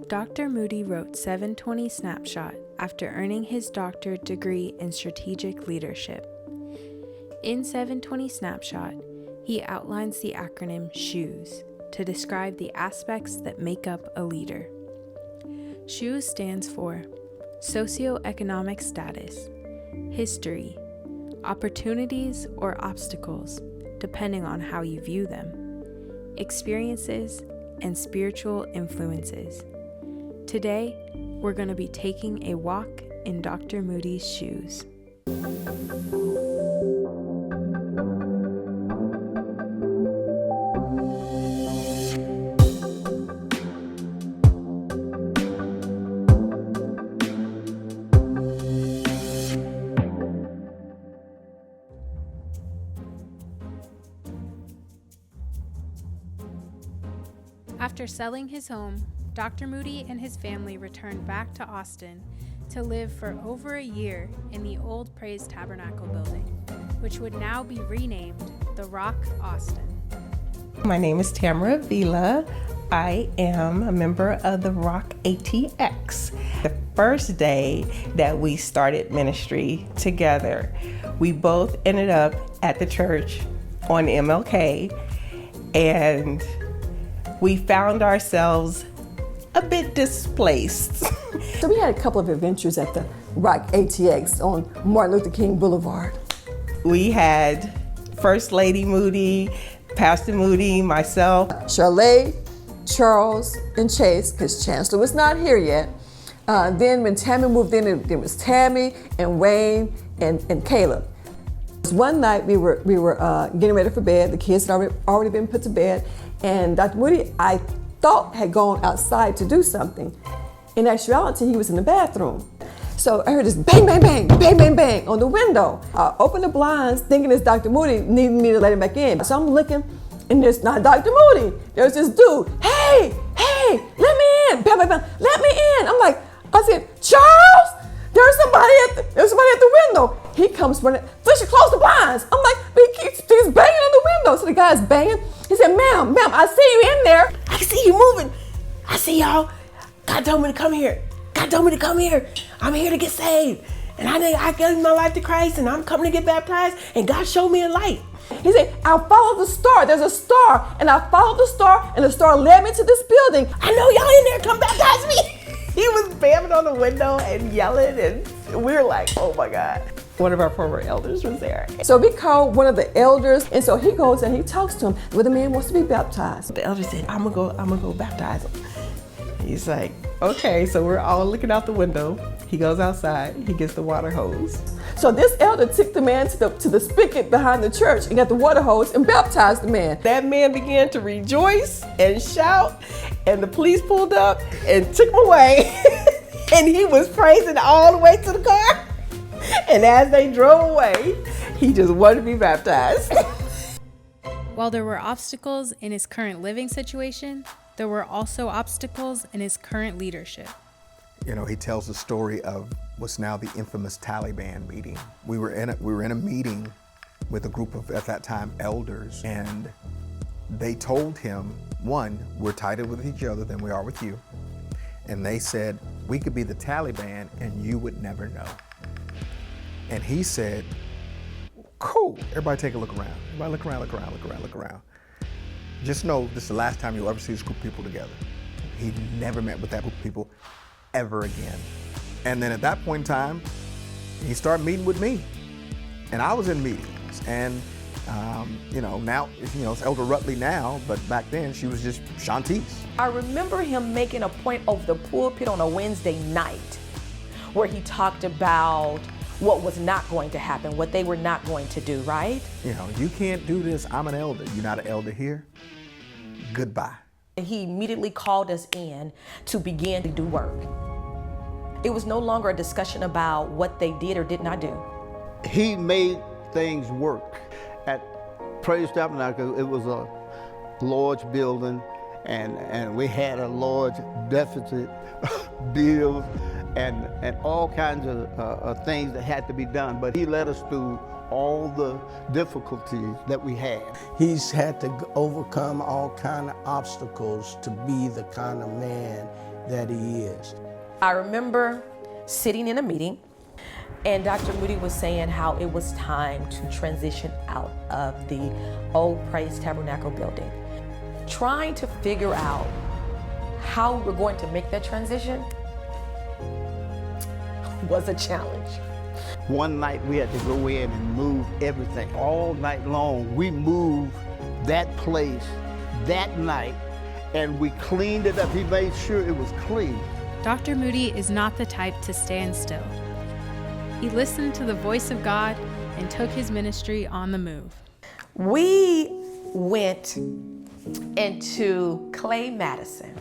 Dr. Moody wrote 720 Snapshot after earning his doctorate degree in strategic leadership. In 720 Snapshot, he outlines the acronym SHOES to describe the aspects that make up a leader. SHOES stands for socioeconomic status, history, opportunities or obstacles, depending on how you view them, experiences, and spiritual influences. Today, we're going to be taking a walk in Dr. Moody's shoes. After selling his home, Dr. Moody and his family returned back to Austin to live for over a year in the old Praise Tabernacle building, which would now be renamed The Rock Austin. My name is Tamara Vila. I am a member of the Rock ATX. The first day that we started ministry together, we both ended up at the church on MLK, and we found ourselves a bit displaced. So we had a couple of adventures at the Rock ATX on Martin Luther King Boulevard. We had First Lady Moody, Pastor Moody, myself, Charlotte, Charles, and Chase, because Chancellor was not here yet. Then when Tammy moved in, there was Tammy and Wayne and Caleb. One night we were getting ready for bed. The kids had already been put to bed. And Dr. Moody, I thought, had gone outside to do something. In actuality, he was in the bathroom. So I heard this bang, bang, bang, bang, bang, bang on the window. I opened the blinds thinking it's Dr. Moody, needing me to let him back in. So I'm looking, and there's not Dr. Moody. There's this dude, hey, let me in, bam, bam, bam, let me in. I said, Charles, there's somebody at the window. He comes running, Fisher, close the blinds. I'm like, but he's banging on the window. So the guy's banging. He said, ma'am, I see you in there. I see you moving. I see y'all. God told me to come here. I'm here to get saved. And I gave my life to Christ, and I'm coming to get baptized, and God showed me a light. He said, I followed the star. There's a star. And I followed the star, and the star led me to this building. I know y'all in there. Come baptize me. He was banging on the window and yelling, and we were like, oh my God. One of our former elders was there. So we called one of the elders, and so he goes and he talks to him. Well, the man wants to be baptized. The elder said, I'm gonna go baptize him. He's like, okay, so we're all looking out the window. He goes outside, he gets the water hose. So this elder took the man to the spigot behind the church and got the water hose and baptized the man. That man began to rejoice and shout, and the police pulled up and took him away. And he was praising all the way to the car. And as they drove away, he just wanted to be baptized. While there were obstacles in his current living situation, there were also obstacles in his current leadership. You know, he tells the story of what's now the infamous Taliban meeting. We were in a meeting with a group of, at that time, elders, and they told him, one, we're tighter with each other than we are with you. And they said, we could be the Taliban and you would never know. And he said, cool, everybody take a look around. Everybody look around. Just know this is the last time you'll ever see this group of people together. He never met with that group of people ever again. And then at that point in time, he started meeting with me. And I was in meetings. And, now, it's Elder Rutley now, but back then she was just Shantice. I remember him making a point of the pulpit on a Wednesday night where he talked about what was not going to happen, what they were not going to do, right? You can't do this. I'm an elder. You're not an elder here. Goodbye. He immediately called us in to begin to do work. It was no longer a discussion about what they did or did not do. He made things work. At Praise Tabernacle, it was a large building, and we had a large deficit, bills, and all kinds of things that had to be done. But he led us through all the difficulties that we had. He's had to overcome all kind of obstacles to be the kind of man that he is. I remember sitting in a meeting and Dr. Moody was saying how it was time to transition out of the old Praise Tabernacle building. Trying to figure out how we're going to make that transition was a challenge. One night we had to go in and move everything. All night long, we moved that place that night and we cleaned it up. He made sure it was clean. Dr. Moody is not the type to stand still. He listened to the voice of God and took his ministry on the move. We went into Clay Madison.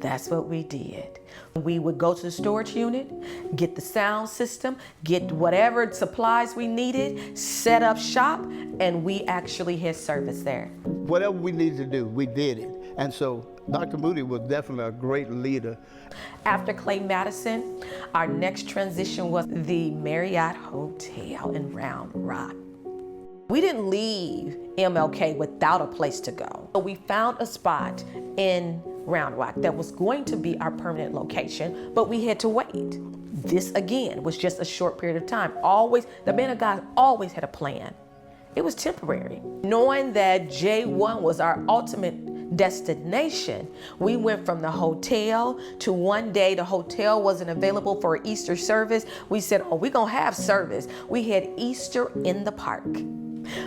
That's what we did. We would go to the storage unit, get the sound system, get whatever supplies we needed, set up shop, and we actually had service there. Whatever we needed to do, we did it. And so Dr. Moody was definitely a great leader. After Clay Madison, our next transition was the Marriott Hotel in Round Rock. We didn't leave MLK without a place to go. So we found a spot in Round Rock that was going to be our permanent location, but we had to wait. This again was just a short period of time. The man of God always had a plan. It was temporary. Knowing that J1 was our ultimate destination, we went from the hotel to one day the hotel wasn't available for Easter service. We said, oh, we're gonna have service. We had Easter in the park.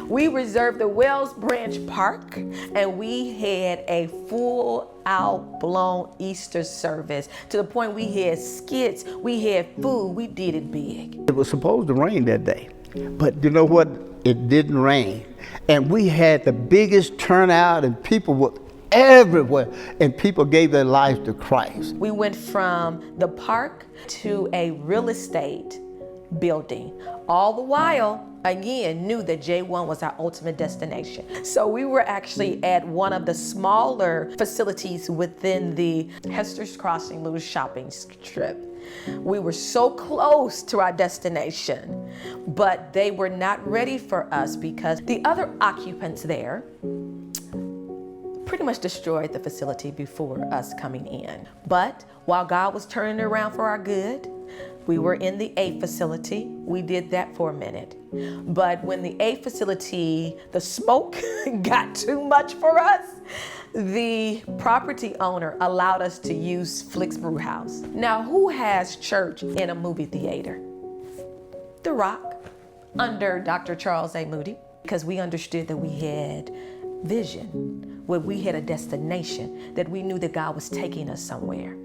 We reserved the Wells Branch Park and we had a full out blown Easter service to the point we had skits, we had food, we did it big. It was supposed to rain that day, but you know what? It didn't rain. And we had the biggest turnout and people were everywhere and people gave their lives to Christ. We went from the park to a real estate building, all the while again knew that J1 was our ultimate destination. So we were actually at one of the smaller facilities within the Hester's Crossing little shopping strip. We were so close to our destination, but they were not ready for us because the other occupants there pretty much destroyed the facility before us coming in. But while God was turning it around for our good, we were in the A facility. We did that for a minute. But when the A facility, the smoke got too much for us, the property owner allowed us to use Flick's Brew House. Now, who has church in a movie theater? The Rock, under Dr. Charles A. Moody, because we understood that we had vision, where we had a destination, that we knew that God was taking us somewhere.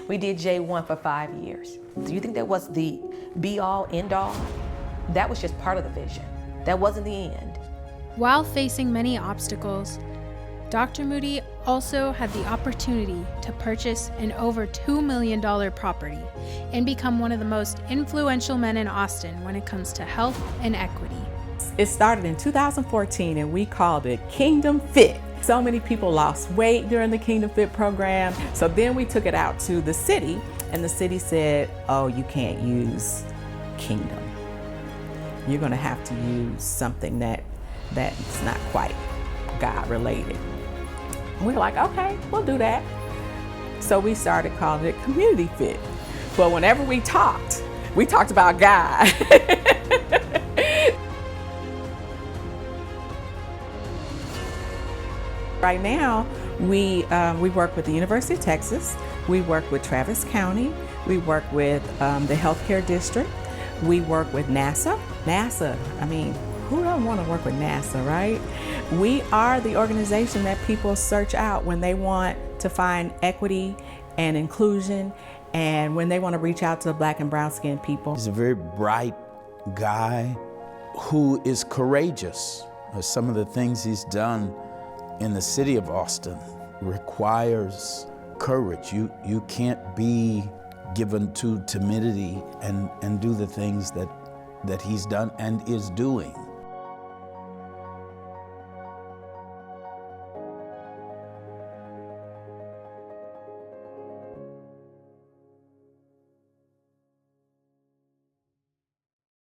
We did J1 for 5 years. Do you think that was the be-all, end-all? That was just part of the vision. That wasn't the end. While facing many obstacles, Dr. Moody also had the opportunity to purchase an over $2 million property and become one of the most influential men in Austin when it comes to health and equity. It started in 2014 and we called it Kingdom Fit. So many people lost weight during the Kingdom Fit program. So then we took it out to the city and the city said, oh, you can't use Kingdom. You're gonna have to use something that's not quite God related. And we were like, okay, we'll do that. So we started calling it Community Fit. But whenever we talked about God. Right now, we work with the University of Texas, we work with Travis County, we work with the Healthcare District, we work with NASA. NASA, I mean, who doesn't want to work with NASA, right? We are the organization that people search out when they want to find equity and inclusion and when they want to reach out to Black and brown skinned people. He's a very bright guy who is courageous. Some of the things he's done in the city of Austin requires courage. You can't be given to timidity and do the things that he's done and is doing.